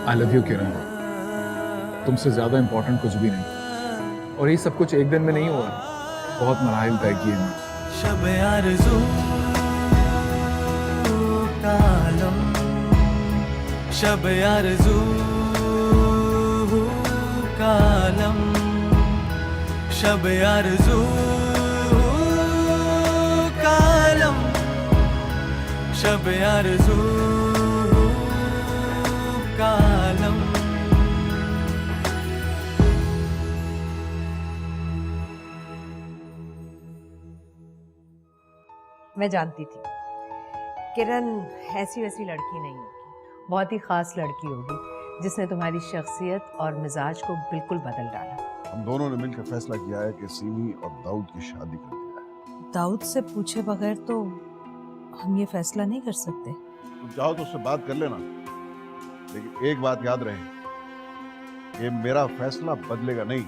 I love you किरण, तुमसे ज्यादा important कुछ भी नहीं। और ये सब कुछ एक दिन में नहीं हुआ, बहुत मराहिल तय किए हैं। शब आरज़ू का आलम, शब आरज़ू का आलम, शब आरज़ू का आलम, शब आरज़ू का आलम। मैं जानती थी किरण ऐसी वैसी लड़की नहीं होगी, बहुत ही खास लड़की होगी जिसने तुम्हारी शख्सियत और मिजाज को बिल्कुल बदल डाला। हम दोनों ने मिलकर फैसला किया है कि सीमी और दाऊद की शादी कर दिया है। दाऊद से पूछे बगैर तो हम ये फैसला नहीं कर सकते। तुम चाहो तो उससे बात कर लेना, लेकिन एक बात याद रहे, ये मेरा फैसला बदलेगा नहीं।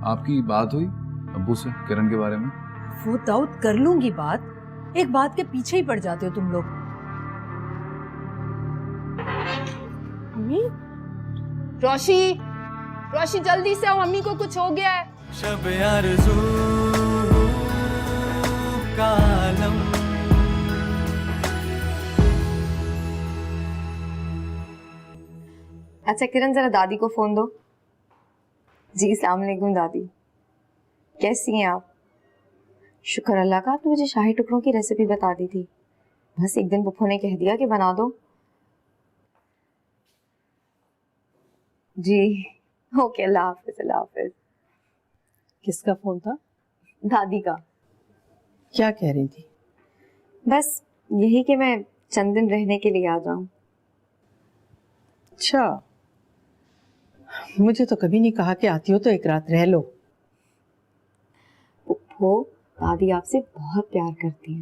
आपकी बात हुई अब्बू से किरण के बारे में? वो दाऊद कर लूंगी बात, एक बात के पीछे ही पड़ जाते हो तुम लोग। मम्मी, रोशी, रोशी जल्दी से आओ, मम्मी को कुछ हो गया है। शब आरज़ू का आलम। अच्छा किरण, जरा दादी को फोन दो। जी अस्सलाम वालेकुम दादी, कैसी हैं आप? शुक्र अल्लाह का, आपने मुझे शाही टुकड़ों की रेसिपी बता दी थी। बस एक दिन पप्पू ने कह दिया कि बना दो। जी ओके, अल्लाह हाफिज, अल्लाह हाफिज। किसका फोन था? दादी का। क्या कह रही थी? बस यही कि मैं चंद दिन रहने के लिए आ जाऊं। अच्छा, मुझे तो कभी नहीं कहा कि आती हो तो एक रात रह लो। पप्पू, दादी आपसे बहुत प्यार करती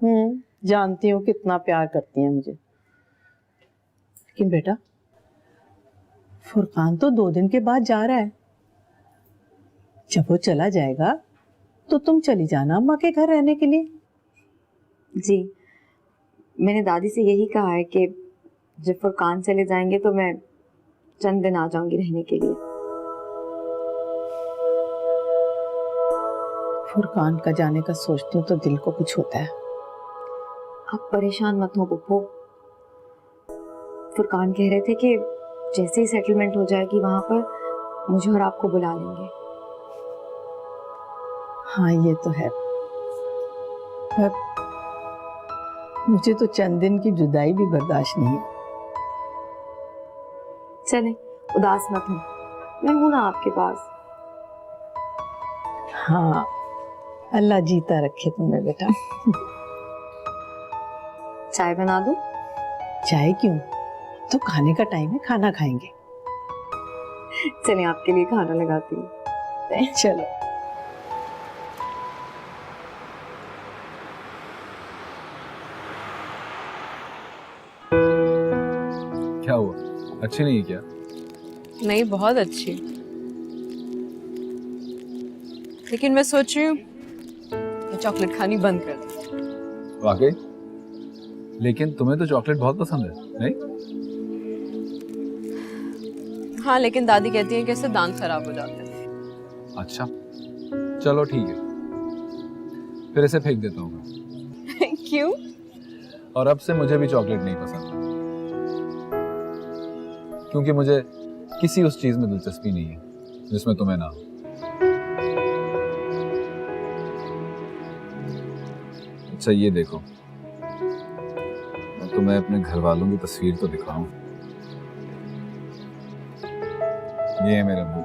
हैं। जानती हूँ कितना प्यार करती हैं मुझे, लेकिन बेटा फुरकान तो 2 दिन के बाद जा रहा है। जब वो चला जाएगा तो तुम चली जाना अम्मा के घर रहने के लिए। जी, मैंने दादी से यही कहा है कि जब फुरकान चले जाएंगे तो मैं चंद दिन आ जाऊंगी रहने के लिए। फुरकान का जाने का सोचती हूँ तो दिल को कुछ होता है। आप परेशान मत हो पप्पू। फुरकान कह रहे थे कि जैसे ही सेटलमेंट हो जाएगी वहां पर मुझे और आपको बुला लेंगे। हाँ ये तो है, पर मुझे तो चंद दिन की जुदाई भी बर्दाश्त नहीं है। चलें, उदास मत हो, मैं हूं ना आपके पास। हाँ, अल्लाह जीता रखे तुम्हें बेटा। चाय बना दूं? चाय क्यों, तो खाने का टाइम है, खाना खाएंगे। चलें, आपके लिए खाना लगाती हूँ। चलो। क्या हुआ, अच्छी नहीं है क्या? नहीं, बहुत अच्छी, लेकिन मैं सोच रही हूँ कि चॉकलेट खानी बंद कर दूं। वाकई? लेकिन तुम्हें तो चॉकलेट बहुत पसंद है, नहीं? हाँ, लेकिन दादी कहती है कि इससे दांत खराब हो जाते हैं। अच्छा चलो ठीक है, फिर इसे फेंक देता हूँ मैं। क्यों? और अब से मुझे भी चॉकलेट नहीं पसंद, क्योंकि मुझे किसी उस चीज में दिलचस्पी नहीं है जिसमें तुम्हें ना हो। अच्छा ये देखो, मैं तुम्हें अपने घर वालों की तस्वीर तो दिखाऊं। ये है मेरे अब्बू।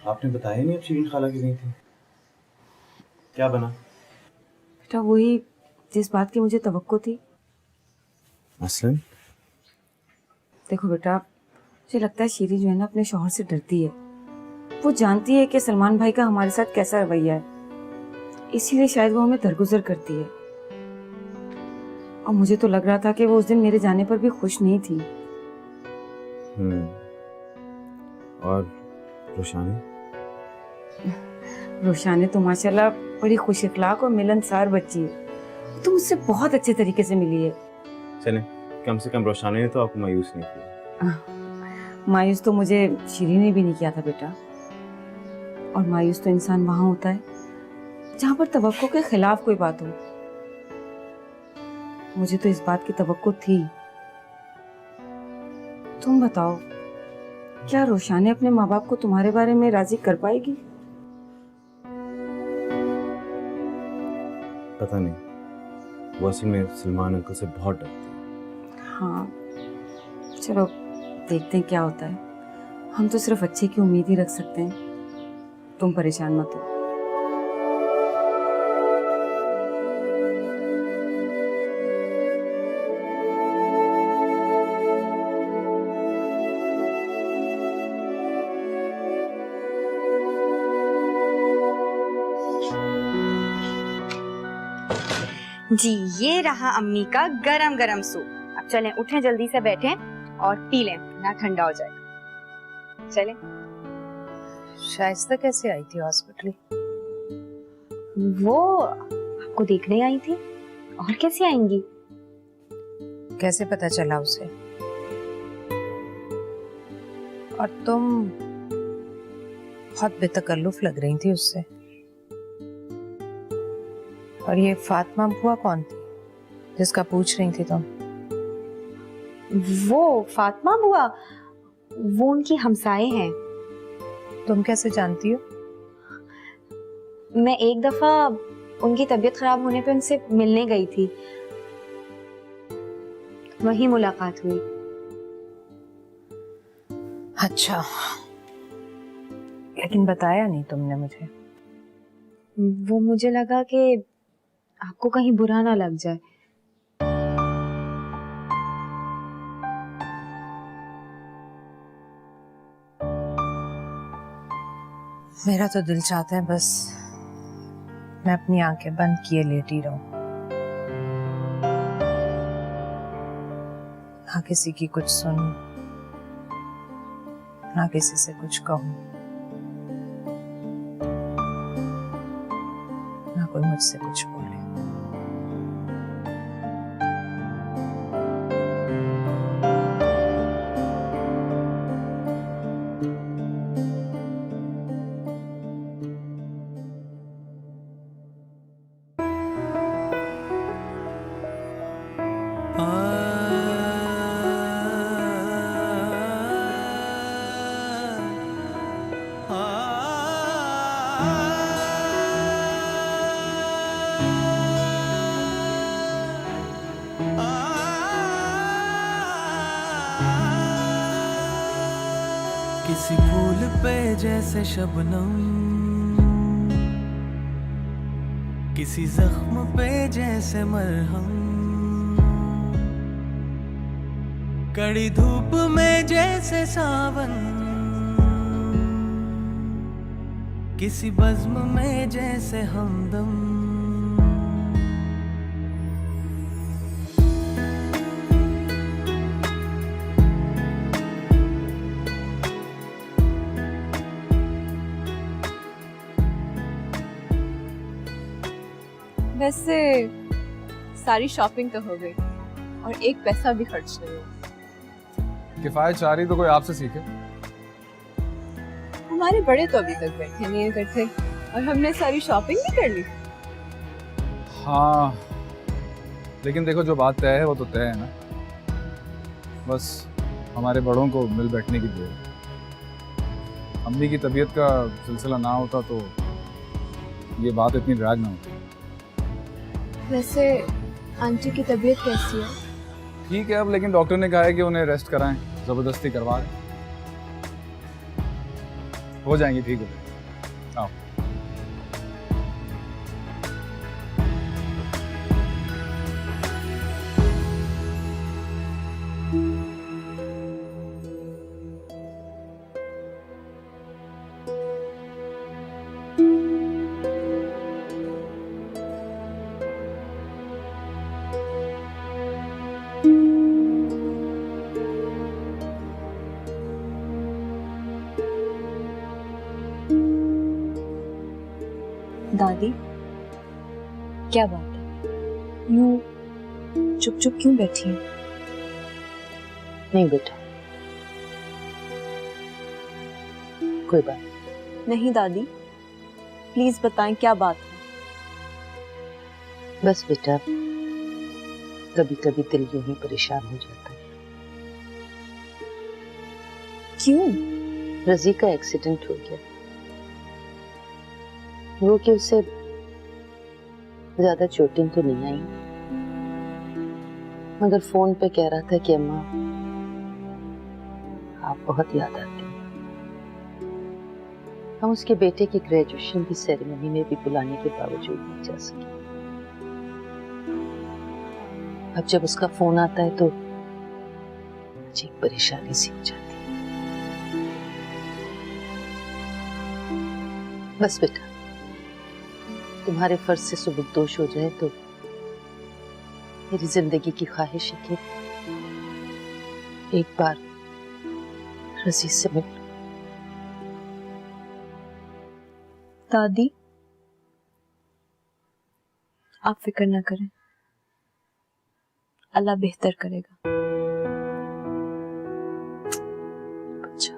आपने बताया नहीं, अब शिरीन खाला की गई थी, क्या बना? बेटा वही जिस बात की मुझे तवक्को थी। मसलन? देखो बेटा, मुझे लगता है शीरी जो है ना अपने शौहर से डरती है। वो जानती है कि सलमान भाई का हमारे साथ कैसा रवैया है, इसीलिए शायद वो हमें दरगुजर करती है। और मुझे तो लग रहा था कि वो उस दिन मेरे जाने पर भी खुश नहीं थी। और रोशानी? रोशानी तो माशाल्लाह बड़ी खुश इखलाक और मिलनसार बच्ची है। तो मुझसे बहुत अच्छे तरीके से मिली है। चले, कम से कम रोशानी ने तो आपको मायूस नहीं किया। मायूस तो मुझे शीरी ने भी नहीं किया था बेटा। और मायूस तो इंसान वहां होता है जहां पर तवक्को के खिलाफ कोई बात हो। मुझे तो इस बात की तवक्को थी। तुम बताओ, क्या रोशानी अपने माँ बाप को तुम्हारे बारे में राजी कर पाएगी? पता नहीं, वो असल में सलमान अंकल से बहुत डरती है। हाँ, चलो देखते हैं क्या होता है। हम तो सिर्फ अच्छे की उम्मीद ही रख सकते हैं। तुम परेशान मत हो। जी, ये रहा अम्मी का गरम गरम सूप। अब चलें, उठें, जल्दी से बैठें और पी लें, ना ठंडा हो जाएगा। चलें। शाइस्ता कैसे आई थी हॉस्पिटल? वो आपको देखने आई थी, और कैसे आएंगी? कैसे पता चला उसे? और तुम बहुत बेतकल्लुफ लग रही थी उससे। और ये फातिमा बुआ कौन थी जिसका पूछ रही थी तुम? वो फातिमा बुआ, वो उनकी हमसाए हैं। तुम कैसे जानती हो? मैं एक दफा उनकी तबीयत खराब होने पे उनसे मिलने गई थी, वही मुलाकात हुई। अच्छा, लेकिन बताया नहीं तुमने मुझे। वो मुझे लगा कि आपको कहीं बुरा ना लग जाए। मेरा तो दिल चाहता है बस मैं अपनी आंखें बंद किए लेटी रहूं, ना किसी की कुछ सुनूं, ना किसी से कुछ कहूं, ना कोई मुझसे कुछ बोले। किसी फूल पे जैसे शबनम, किसी जख्म पे जैसे मरहम, कड़ी धूप में जैसे सावन, किसी बज़्म में जैसे हमदम। वैसे सारी शॉपिंग तो हो गई और एक पैसा भी खर्च नहीं हुआ। किफायत चाह रही तो कोई आपसे सीखे। हमारे बड़े तो अभी तक बैठे नहीं इकट्ठे और हमने सारी शॉपिंग भी कर ली। हाँ, लेकिन देखो जो बात तय है वो तो तय है ना। बस हमारे बड़ों को मिल बैठने की देर है। अम्मी की तबीयत का सिलसिला ना होता तो ये बात इतनी ड्रैग ना होती। वैसे आंटी की तबीयत कैसी है? ठीक है अब, लेकिन डॉक्टर ने कहा है कि उन्हें रेस्ट कराएं, जबरदस्ती करवा दें। हो जाएंगी, ठीक है। आओ। दादी क्या बात है, यूं चुप चुप क्यों बैठी हो? नहीं बेटा, कोई बात नहीं दादी, प्लीज बताएं क्या बात है। बस बेटा, कभी कभी दिल यूं ही परेशान हो जाता है। क्यों? रजी का एक्सीडेंट हो गया। वो कि उसे ज्यादा चोटें तो नहीं आई, मगर फोन पे कह रहा था कि अम्मा आप बहुत याद आती हैं। हम उसके बेटे की ग्रेजुएशन की सेरेमनी में भी बुलाने के बावजूद नहीं जा सके। अब जब उसका फोन आता है तो मुझे एक परेशानी सी हो जाती है। बस बेटा, तुम्हारे फर्ज से सुबुकदोश हो जाए तो मेरी जिंदगी की ख्वाहिश है कि एक बार रजी से मिल। दादी आप फिक्र ना करें, अल्लाह बेहतर करेगा। अच्छा,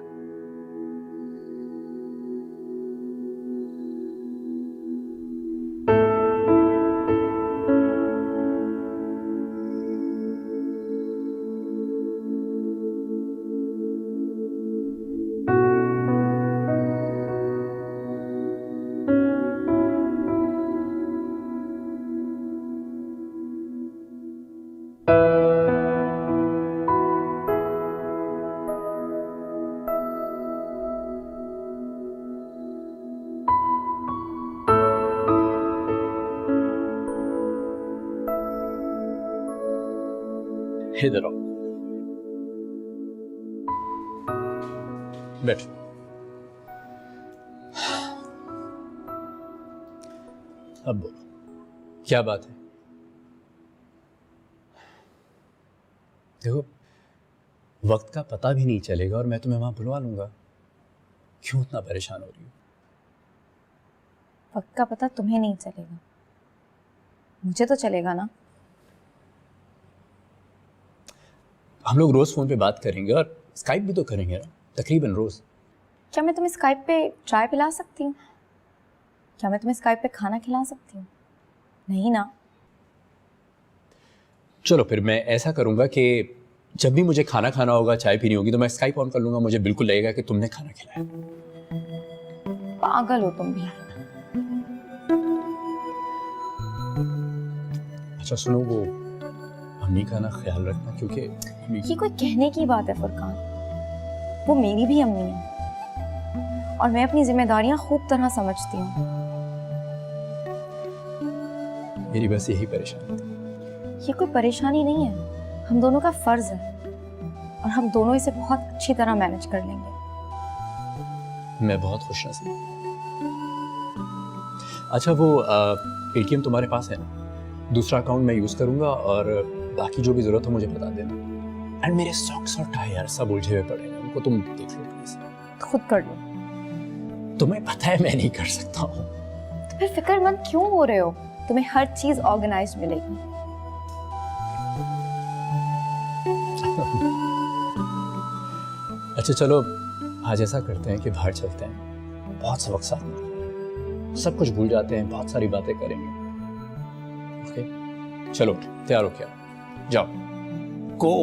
इधर आओ, बैठ। अब बोलो, क्या बात है? देखो, वक्त का पता भी नहीं चलेगा और मैं तुम्हें वहां बुलवा लूंगा। क्यों इतना परेशान हो रही हो? वक्त का पता तुम्हें नहीं चलेगा, मुझे तो चलेगा ना। हम लोग रोज फोन पे बात करेंगे और स्काइप भी तो करेंगे ना, तकरीबन रोज। क्या मैं तुम्हें स्काइप पे चाय पिला सकती हूँ? क्या मैं तुम्हें स्काइप पे खाना खिला सकती हूँ? नहीं ना। चलो फिर मैं ऐसा करूंगा कि जब भी मुझे खाना खाना होगा, चाय पीनी होगी, तो मैं स्काइप ऑन कर लूंगा। मुझे बिल्कुल लगेगा कि तुमने खाना खिलाया। पागल हो तुम भी। अच्छा सुनो, वो अम्मी का ना ख्याल रखना, क्योंकि ये कोई कहने की बात है फुरकान, वो मेरी भी अम्मी है और मैं अपनी जिम्मेदारियां खूब तरह समझती हूँ। मेरी बस यही परेशानी थी। ये कोई परेशानी नहीं है, हम दोनों का फर्ज है और हम दोनों इसे बहुत अच्छी तरह मैनेज कर लेंगे। मैं बहुत खुशनसीब। अच्छा वो एटीएम तुम्हारे पास है ना? दूसरा अकाउंट मैं यूज करूंगा और बाकी जो भी जरूरत हो मुझे बता देना। एंड मेरे सॉक्स और टाई यार सब उलझे हुए पड़े हैं, उनको तुम देख लो प्लीज। खुद कर लो। तुम्हें पता है मैं नहीं कर सकता हूँ। तो फिर फिक्रमंद क्यों हो रहे हो? तुम्हें हर चीज ऑर्गेनाइज्ड मिलेगी। अच्छा चलो, आज ऐसा करते हैं कि बाहर चलते हैं, बहुत सबक साथ में, सब कुछ भूल जाते हैं, बहुत सारी बातें करेंगे। ओके चलो, तैयार हो क्या? जाओ, गो।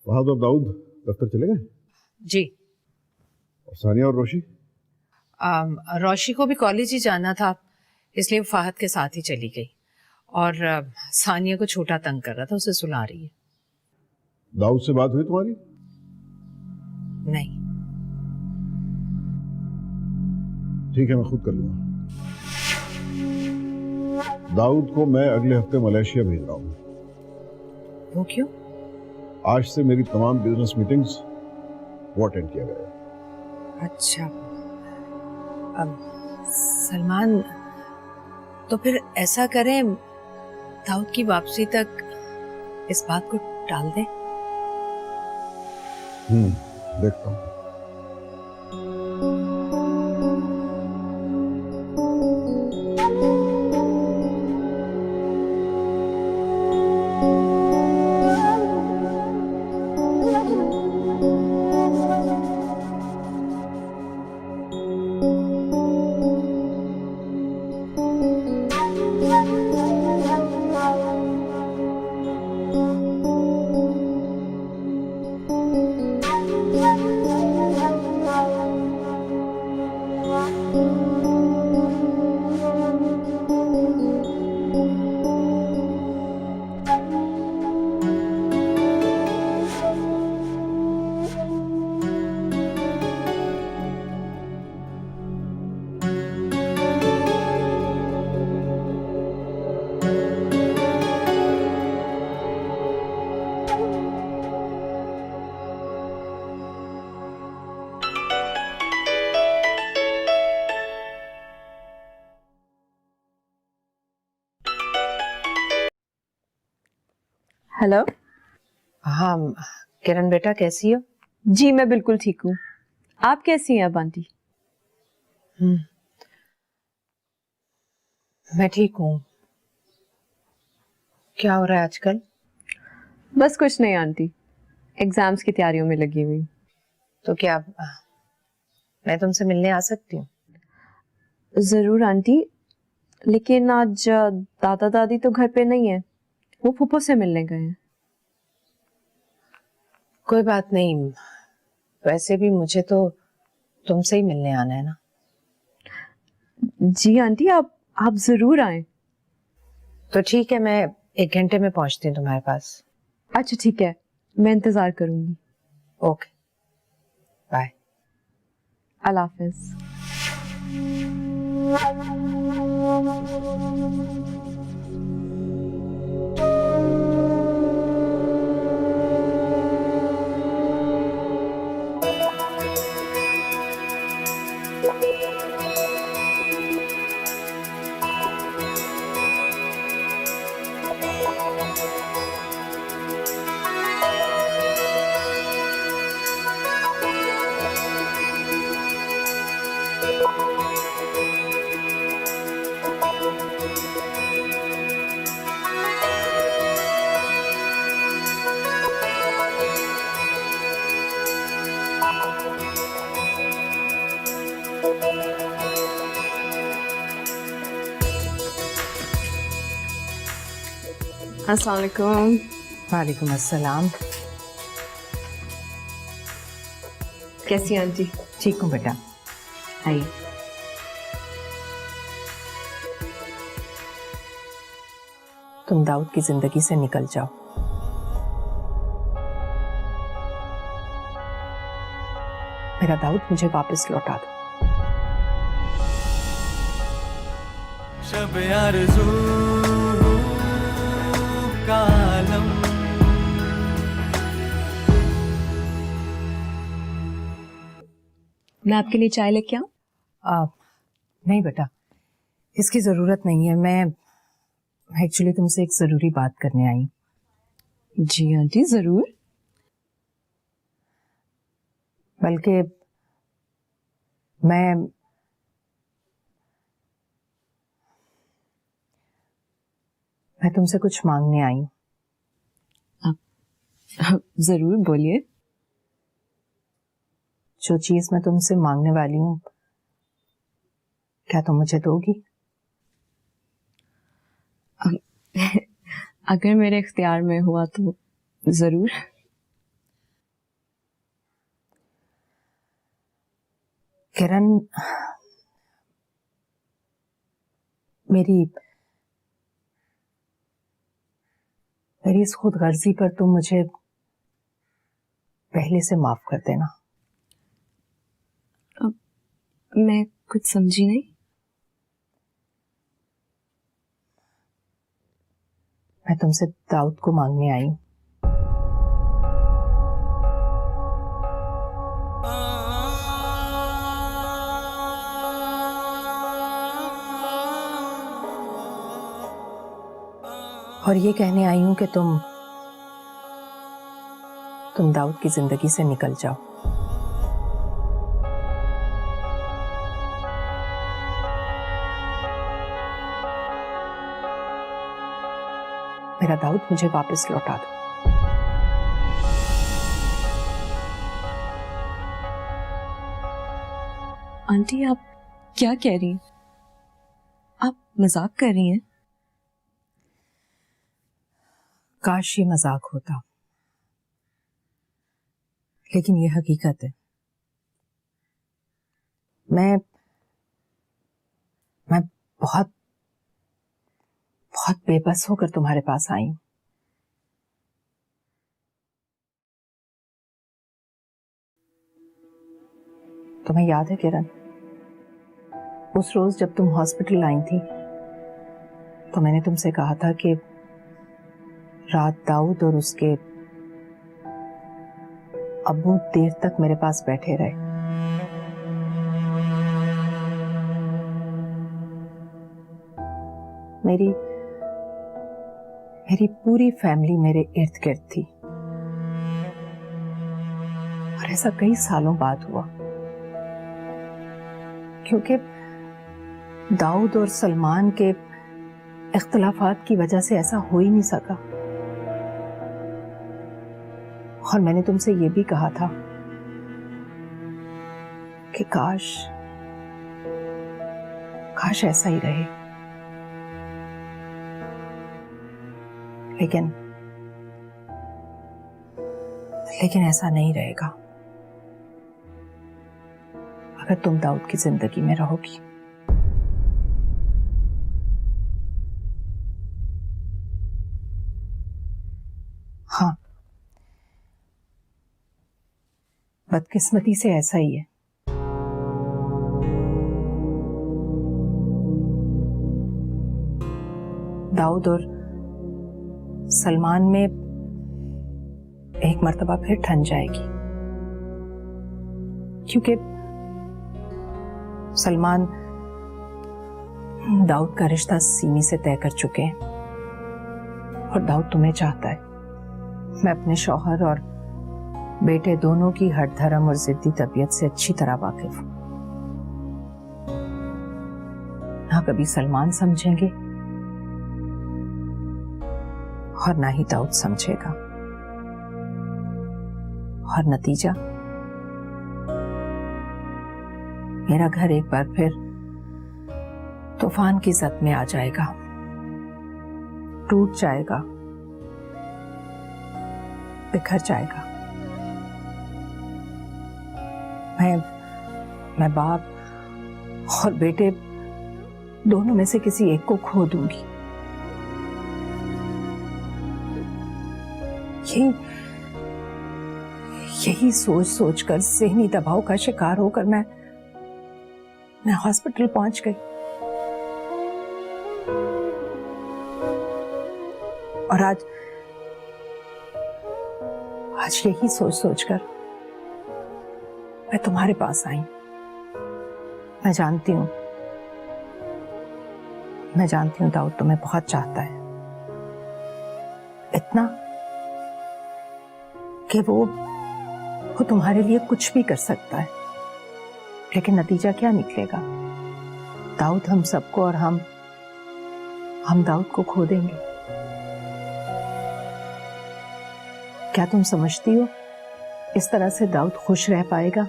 वहां तो दाऊद दफ्तर चले गए? जी। और सानिया और रोशी? रोशी को भी कॉलेज ही जाना था, इसलिए वो फाहद के साथ ही चली गई। और सानिया को छोटा तंग कर रहा था, उसे सुला रही है। दाऊद से बात हुई तुम्हारी? नहीं। ठीक है, मैं खुद कर लूंगा। दाऊद को मैं अगले हफ्ते मलेशिया भेज रहा हूँ। वो क्यों? आज से मेरी तमाम बिजनेस मीटिंग्स वो अटेंड किया गया। अच्छा, अब सलमान, तो फिर ऐसा करें, दाऊद की वापसी तक इस बात को टाल दें। देखता हूँ। हेलो। हाँ किरण बेटा, कैसी हो? जी मैं बिल्कुल ठीक हूँ। आप कैसी हैं अब आंटी? मैं ठीक हूँ। क्या हो रहा है आजकल? बस कुछ नहीं आंटी, एग्जाम्स की तैयारियों में लगी हुई। तो क्या मैं तुमसे मिलने आ सकती हूँ? जरूर आंटी, लेकिन आज दादा दादी तो घर पे नहीं है, वो फूफो से मिलने गए हैं। कोई बात नहीं, वैसे भी मुझे तो तुमसे ही मिलने आना है ना। जी आंटी, आप जरूर आए। तो ठीक है, मैं 1 घंटे में पहुंचती हूँ तुम्हारे पास। अच्छा ठीक है, मैं इंतजार करूंगी। Okay, bye. अल्लाह हाफिज। अस्सलाम वालेकुम। वालेकुम अस्सलाम। कैसी हैं आंटी? ठीक हूँ बेटा, आइए। तुम दाऊद की जिंदगी से निकल जाओ। मेरा दाऊद मुझे वापस लौटा दो। शब आरज़ू का आलम, मैं आपके लिए चाय लेके आऊं? नहीं बेटा, इसकी जरूरत नहीं है। मैं एक्चुअली तुमसे एक जरूरी बात करने आई हूँ। जी आंटी जरूर। बल्कि मैं तुमसे कुछ मांगने आई हूँ। जरूर बोलिए। जो चीज मैं तुमसे मांगने वाली हूँ, क्या तुम मुझे दोगी? अगर मेरे इख्तियार में हुआ तो जरूर। किरण, मेरी इस खुदगर्जी पर तुम मुझे पहले से माफ कर देना। मैं कुछ समझी नहीं। मैं तुमसे दाऊद को मांगने आई हूँ। और ये कहने आई हूं कि तुम दाऊद की जिंदगी से निकल जाओ। मेरा दाऊद मुझे वापस लौटा दो। आंटी आप क्या कह रही हैं? आप मजाक कर रही हैं? काश ये मजाक होता, लेकिन ये हकीकत है। मैं बहुत बहुत बेबस होकर तुम्हारे पास आई हूं। तुम्हें याद है किरण, उस रोज जब तुम हॉस्पिटल आई थी तो मैंने तुमसे कहा था कि रात दाऊद और उसके अब्बू देर तक मेरे पास बैठे रहे। मेरी पूरी फैमिली मेरे इर्द गिर्द थी और ऐसा कई सालों बाद हुआ, क्योंकि दाऊद और सलमान के इख्तिलाफात की वजह से ऐसा हो ही नहीं सका। और मैंने तुमसे ये भी कहा था कि काश ऐसा ही रहे, लेकिन ऐसा नहीं रहेगा अगर तुम दाऊद की जिंदगी में रहोगी। हाँ, बदकिस्मती से ऐसा ही है। दाऊद और सलमान में एक मर्तबा फिर ठन जाएगी, क्योंकि सलमान दाऊद का रिश्ता सीमी से तय कर चुके हैं और दाऊद तुम्हें चाहता है। मैं अपने शौहर और बेटे दोनों की हर धर्म और जिद्दी तबीयत से अच्छी तरह वाकिफ हूं। ना कभी सलमान समझेंगे और ना ही दाऊद समझेगा, और नतीजा मेरा घर एक बार फिर तूफान की जद में आ जाएगा, टूट जाएगा, बिखर जाएगा। मैं बाप और बेटे दोनों में से किसी एक को खो दूंगी। यही सोच सोचकर ज़हनी दबाव का शिकार होकर मैं हॉस्पिटल पहुंच गई और आज यही सोच सोचकर मैं तुम्हारे पास आई। मैं जानती हूँ दाऊद तुम्हें बहुत चाहता है, इतना कि वो तुम्हारे लिए कुछ भी कर सकता है। लेकिन नतीजा क्या निकलेगा? दाऊद हम सबको और हम दाऊद को खो देंगे। क्या तुम समझती हो इस तरह से दाऊद खुश रह पाएगा?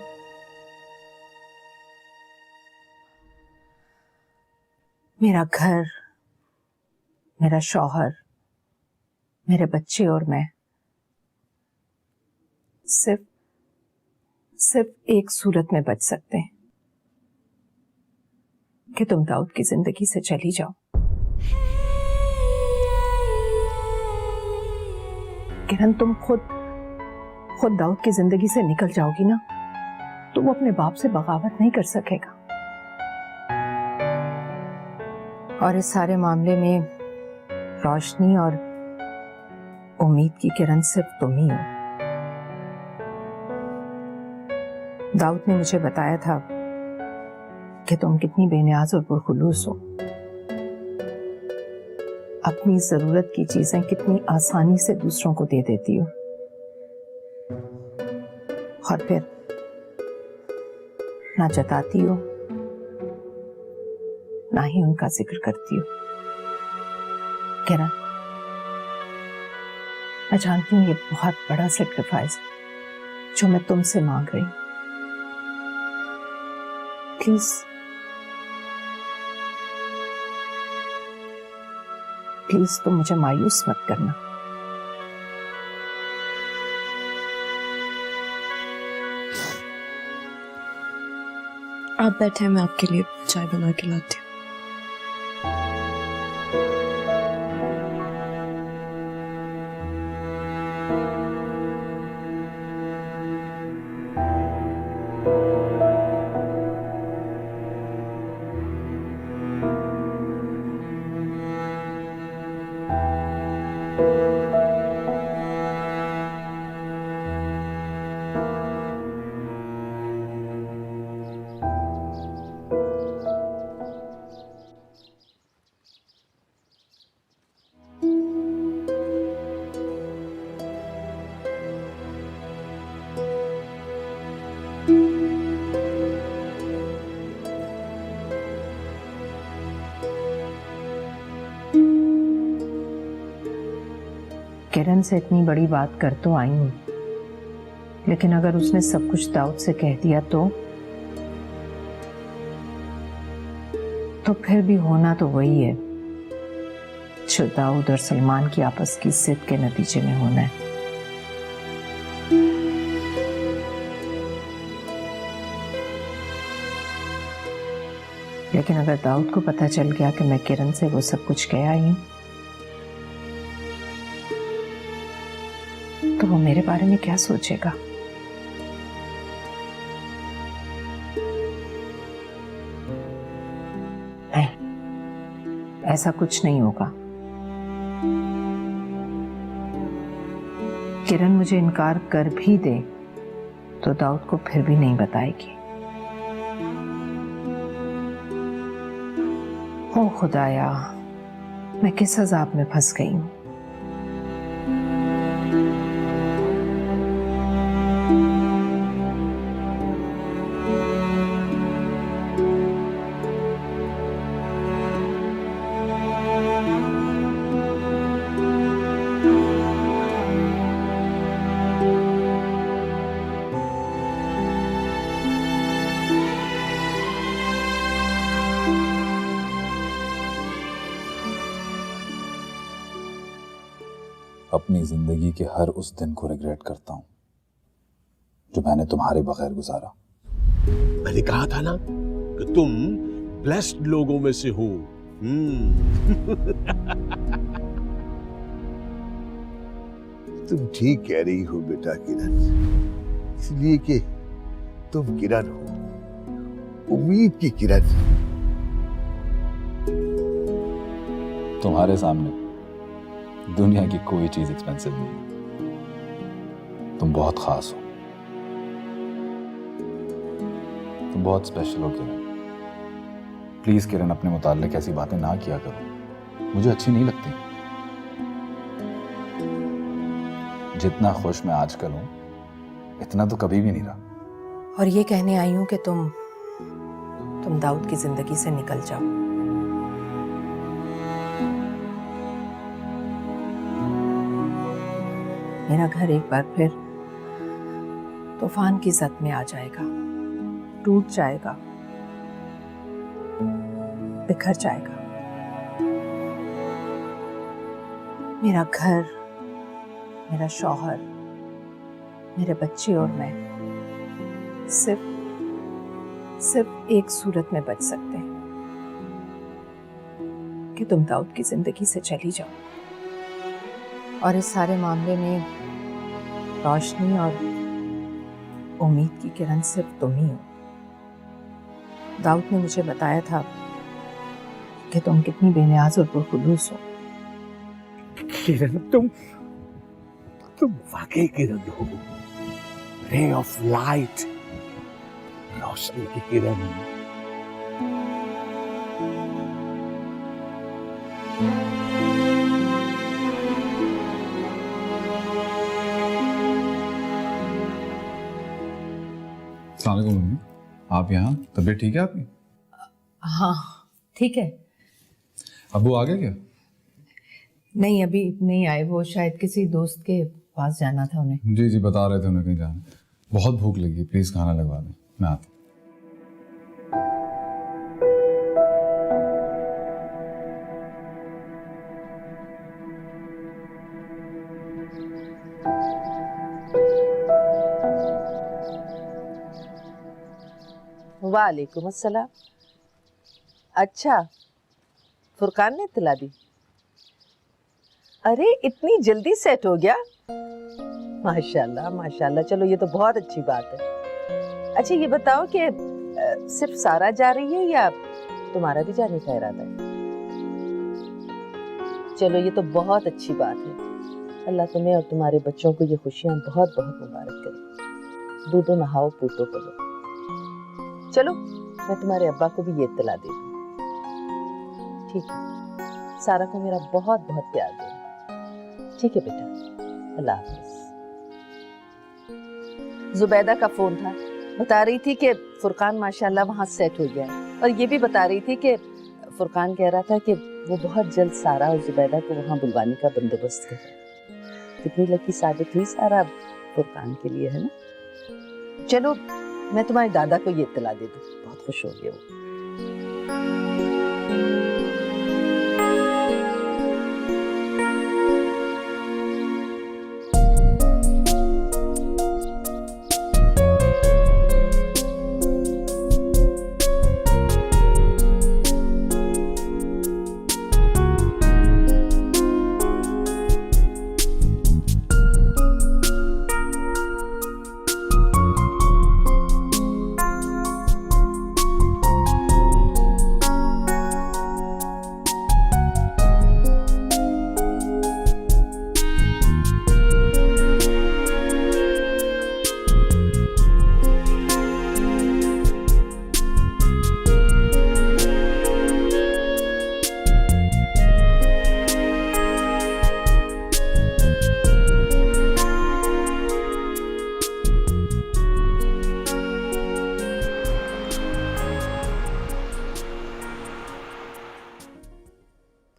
मेरा घर, मेरा शौहर, मेरे बच्चे और मैं सिर्फ एक सूरत में बच सकते हैं कि तुम दाऊद की जिंदगी से चली जाओ। किरण, तुम खुद दाऊद की जिंदगी से निकल जाओगी ना तो वो अपने बाप से बगावत नहीं कर सकेगा। और इस सारे मामले में रोशनी और उम्मीद की किरण सिर्फ तुम ही हो। दाऊद ने मुझे बताया था कि तुम कितनी बेनियाज और पुरखुलूस हो, अपनी जरूरत की चीजें कितनी आसानी से दूसरों को दे देती हो और फिर ना जताती हो ना ही उनका जिक्र करती हो। किरण, मैं जानती हूँ ये बहुत बड़ा सेक्रीफाइस है जो मैं तुमसे मांग रही हूँ। प्लीज प्लीज तुम मुझे मायूस मत करना। आप बैठे, मैं आपके लिए चाय बना के लाती हूँ। किरण से इतनी बड़ी बात कर तो आई हूं, लेकिन अगर उसने सब कुछ दाऊद से कह दिया तो फिर भी होना तो वही है जो दाऊद और सलमान की आपस की जिद के नतीजे में होना है। लेकिन अगर दाऊद को पता चल गया कि मैं किरण से वो सब कुछ कह आई हूं तो वो मेरे बारे में क्या सोचेगा? नहीं, ऐसा कुछ नहीं होगा। किरण मुझे इनकार कर भी दे तो दाऊद को फिर भी नहीं बताएगी। ओ खुदाया, मैं किस अजाब में फंस गई हूं। अपनी जिंदगी के हर उस दिन को रिग्रेट करता हूं जो मैंने तुम्हारे बगैर गुजारा। मैंने कहा था ना कि तुम ब्लेस्ड लोगों में से हो। तुम ठीक कह रही हो बेटा किरण, इसलिए कि तुम किरण हो, उम्मीद की किरण। तुम्हारे सामने दुनिया की कोई चीज एक्सपेंसिव नहीं है। तुम बहुत खास हो, तुम बहुत स्पेशल हो किरण। प्लीज किरण, अपने मुताल्लिक ऐसी बातें ना किया करो, मुझे अच्छी नहीं लगती। जितना खुश मैं आजकल हूं इतना तो कभी भी नहीं रहा। और ये कहने आई हूं कि तुम दाऊद की जिंदगी से निकल जाओ। मेरा घर एक बार फिर तूफान की जद में आ जाएगा, टूट जाएगा, बिखर जाएगा। मेरा घर, मेरा शौहर, मेरे बच्चे और मैं सिर्फ एक सूरत में बच सकते हैं कि तुम दाऊद की जिंदगी से चली जाओ और इस सारे मामले में रोशनी और उम्मीद की किरण सिर्फ तुम ही हो। दाऊद ने मुझे बताया था कि तुम कितनी बेनियाज और पुरखुलूस हो। किरण, तुम वाकई किरण हो, रे ऑफ लाइट, रोशनी की किरण। अस्सलाम वालेकुम मम्मी, आप यहाँ? तबीयत ठीक है आपकी? हाँ ठीक है। अब्बू आ गए क्या? नहीं अभी नहीं आए, वो शायद किसी दोस्त के पास जाना था उन्हें। जी जी बता रहे थे उन्हें कहीं जाना। बहुत भूख लगी, प्लीज खाना लगवा दें, मैं आता हूँ। वालेकुम अस्सलाम। अच्छा, फुरकान ने इत्तला दी? अरे इतनी जल्दी सेट हो गया? माशाल्लाह माशाल्लाह, चलो ये तो बहुत अच्छी बात है। अच्छा ये बताओ कि सिर्फ सारा जा रही है या तुम्हारा भी जाने का इरादा है? चलो ये तो बहुत अच्छी बात है। अल्लाह तुम्हें और तुम्हारे बच्चों को ये खुशियां बहुत बहुत मुबारक करे। दूधो नहाओ पूतो करो। चलो मैं तुम्हारे अब्बा को भी ये इत्तला दे दूं। ठीक है, सारा को मेरा बहुत बहुत प्यार दो। ठीक है बेटा, अल्लाह हाफ़िज़। जुबैदा का फोन था, बता रही थी कि फुरकान माशाल्लाह वहाँ सेट हो गया है, और ये भी बता रही थी कि फुरकान कह रहा था कि वो बहुत जल्द सारा और जुबैदा को वहाँ बुलवाने का बंदोबस्त कर रहा है। कितनी लकी साबित हुई सारा फुरकान के लिए, है ना? चलो मैं तुम्हारे दादा को ये इत्तला दे दूं, बहुत खुश हो गए वो।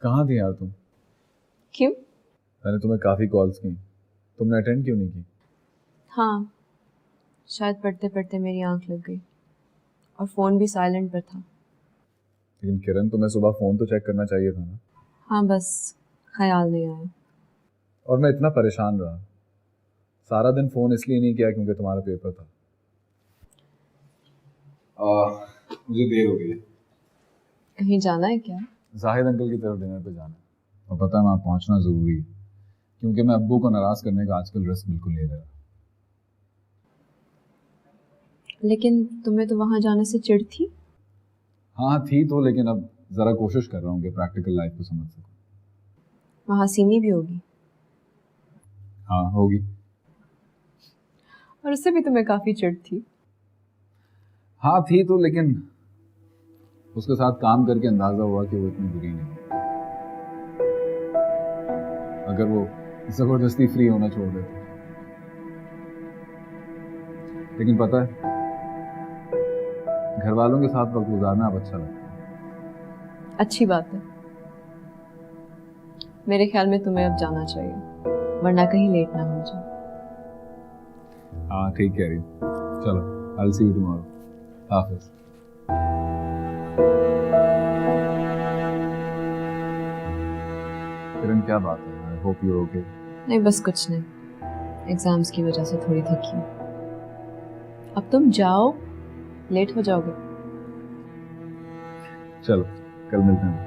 कहाँ थी यार तुम? क्यों? मैंने तुम्हें काफी कॉल्स की, तुमने अटेंड क्यों नहीं की? हाँ, शायद पढ़ते पढ़ते मेरी आंख लग गई और फोन भी साइलेंट पर था। लेकिन किरण, तुम्हें सुबह फोन तो चेक करना चाहिए था ना। हाँ बस ख्याल नहीं आया। और मैं इतना परेशान रहा, सारा दिन फोन इसलिए नहीं किया क्योंकि तुम्हारा पेपर था। मुझे देर हो गई है। कहीं जाना है क्या? जाहिद अंकल की तरफ डिनर पे जाना है, और पता है वहाँ पहुँचना ज़रूरी है क्योंकि मैं अब्बू को नाराज़ करने का आजकल रिस्क बिल्कुल नहीं ले रहा। लेकिन तुम्हें तो वहाँ जाने से चिढ़ थी। हाँ थी तो, लेकिन अब ज़रा कोशिश कर रहा हूँ कि प्रैक्टिकल लाइफ को समझ सकूँ। वहाँ सीमी भी होगी। हाँ होगी। और उससे भी तुम्हें काफ़ी चिढ़ थी। हाँ थी तो, लेकिन उसके साथ काम करके अंदाजा हुआ कि वो इतनी बुरी नहीं। अगर वो जबरदस्ती फ्री होना छोड़ देते। लेकिन पता है, घर वालों के साथ वक्त गुजारना अब अच्छा लगता है। अच्छी बात है। मेरे ख्याल में तुम्हें अब जाना चाहिए, वरना कहीं लेट ना हो जाए। हाँ ठीक कह रही हो। चलो, I'll see you tomorrow. हाफिज। किरण क्या बात है? I hope you're okay. नहीं बस कुछ नहीं, एग्जाम्स की वजह से थोड़ी थकी हूँ। अब तुम जाओ, लेट हो जाओगे। चलो कल मिलते हैं।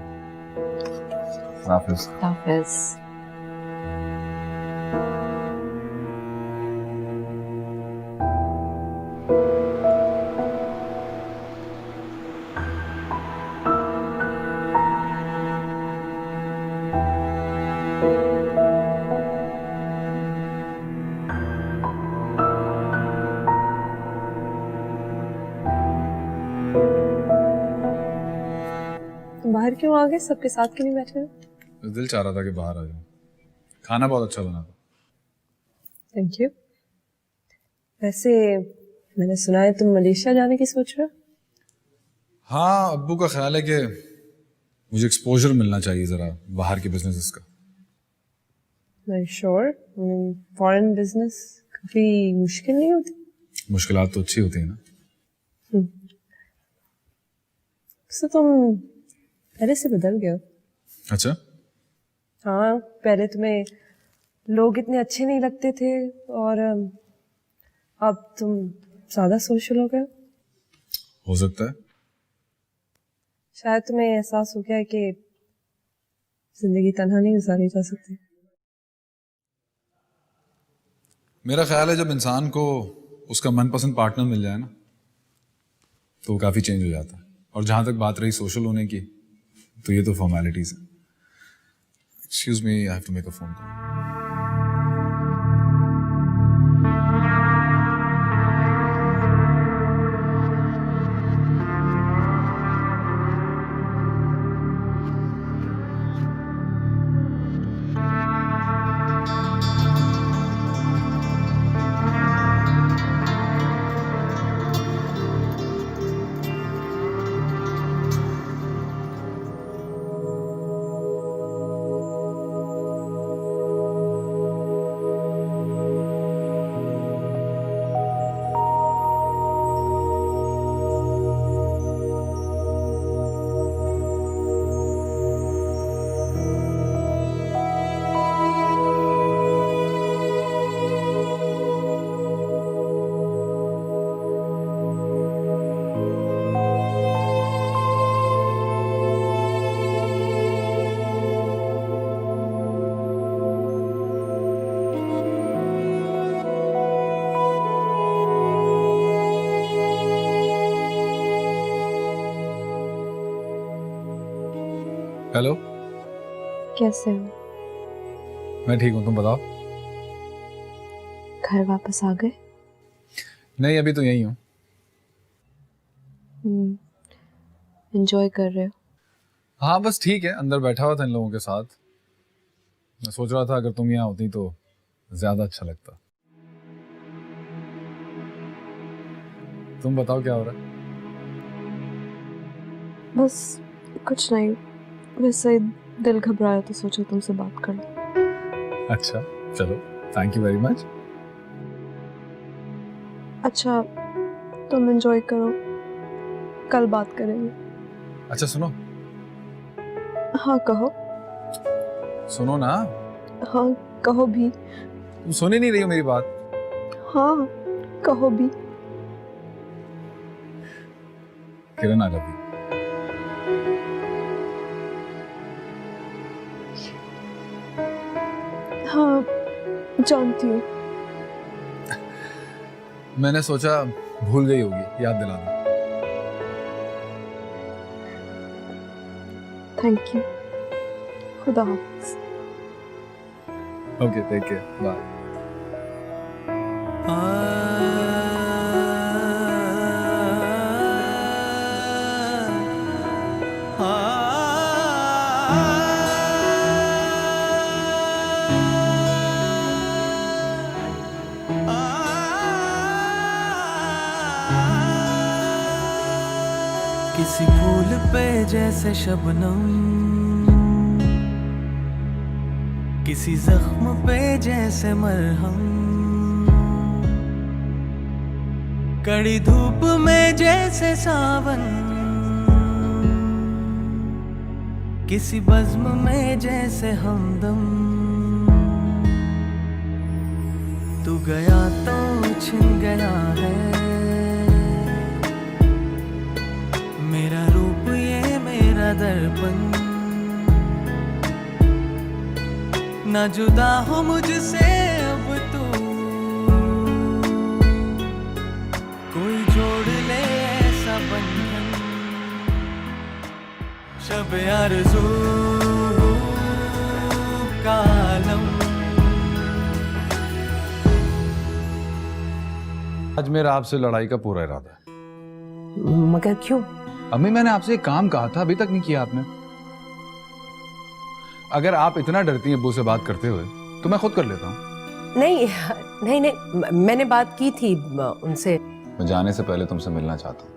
हाफिज। हाफिज। बाहर क्यों आ गए? सबके साथ क्यों नहीं बैठे? बस दिल चाह रहा था कि बाहर आ जाऊं। खाना बहुत अच्छा बना था। Thank you. वैसे मैंने सुना है तुम मलेशिया जाने की सोच रहे हो। हाँ, अब्बू का ख्याल है कि मुझे एक्सपोजर मिलना चाहिए जरा बाहर के बिजनेसेस का। मैं श्योर फॉरेन बिजनेस काफी मुश्किल नहीं होती। मुश्किलात तो अच्छी होती है ना। तो तुम पहले से बदल गए हो। अच्छा, हाँ, पहले तुम्हें लोग इतने अच्छे नहीं लगते थे और अब तुम ज्यादा सोशल हो गए। हो सकता है। शायद तुम्हें एहसास हो गया है कि जिंदगी तन्हा नहीं गुजारी जा सकती। मेरा ख्याल है जब इंसान को उसका मनपसंद पार्टनर मिल जाए ना तो वो काफी चेंज हो जाता है। और जहां तक बात रही सोशल होने की, तो ये तो फॉर्मेलिटीज है। Excuse me, I have to make a phone call. Hello, कैसे हो? मैं ठीक हूँ, तुम बताओ। घर वापस आ गए? नहीं, अभी तो यही हूँ। एंजॉय कर रहे हो? हाँ, बस ठीक है, अंदर बैठा हुआ था इन लोगों के साथ। मैं सोच रहा था अगर तुम यहाँ होती तो ज्यादा अच्छा लगता। तुम बताओ क्या हो रहा है? बस कुछ नहीं, वैसे ही दिल घबराया तो सोचा तुमसे बात कर लूं। अच्छा, चलो, थैंक यू वेरी मच। अच्छा, तुम एंजॉय करो, कल बात करेंगे। अच्छा सुनो। हाँ कहो। सुनो ना। हाँ कहो भी। तुम सुन ही नहीं रही हो मेरी बात। हाँ कहो भी। किरण, आई लव यू। हाँ जानती हूँ। मैंने सोचा भूल गई होगी, याद दिला दूं। Thank you. खुदा हाफिज। Okay, take care, bye. किसी फूल पे जैसे शबनम, किसी जख्म पे जैसे मरहम, कड़ी धूप में जैसे सावन, किसी बज़्म में जैसे हमदम। तू गया तो छिन गया है मेरा रूप, ये मेरा दर्पण। ना जुदा हो मुझसे अब तू, कोई जोड़ ले ऐसा बंधन। शब आरज़ू का आलम। आज मेरा आपसे लड़ाई का पूरा इरादा है। मगर क्यों? अम्मी, मैंने आपसे एक काम कहा था, अभी तक नहीं किया आपने। अगर आप इतना डरती हैं अब्बू से बात करते हुए तो मैं खुद कर लेता हूँ। नहीं नहीं नहीं, मैंने बात की थी उनसे। मैं जाने से पहले तुमसे मिलना चाहता हूँ।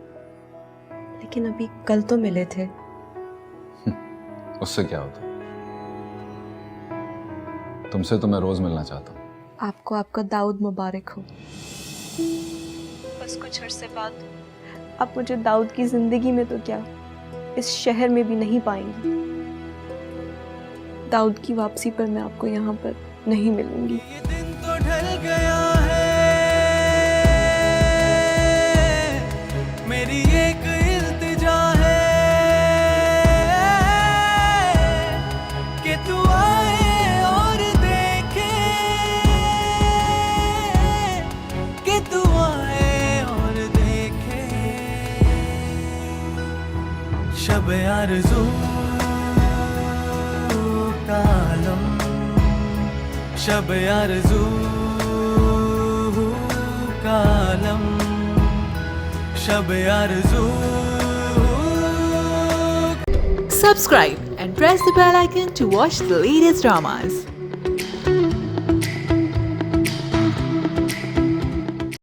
लेकिन अभी कल तो मिले थे। उससे क्या होता? तुमसे तो मैं रोज मिलना चाहता हूँ। आपको आपका दाऊद मुबारक हो। बस कुछ अरसे बाद आप मुझे दाऊद की जिंदगी में तो क्या, इस शहर में भी नहीं पाएंगी। दाऊद की वापसी पर मैं आपको यहाँ पर नहीं मिलूंगी। ये दिन तो ढल गया है, मेरी एक इल्तिजा है कि तू आए और देखे, कि तू आए और देखे। शब आरज़ू का आलम, शब आरज़ू का आलम, शब आरज़ू। Subscribe and press the bell icon to watch the latest dramas.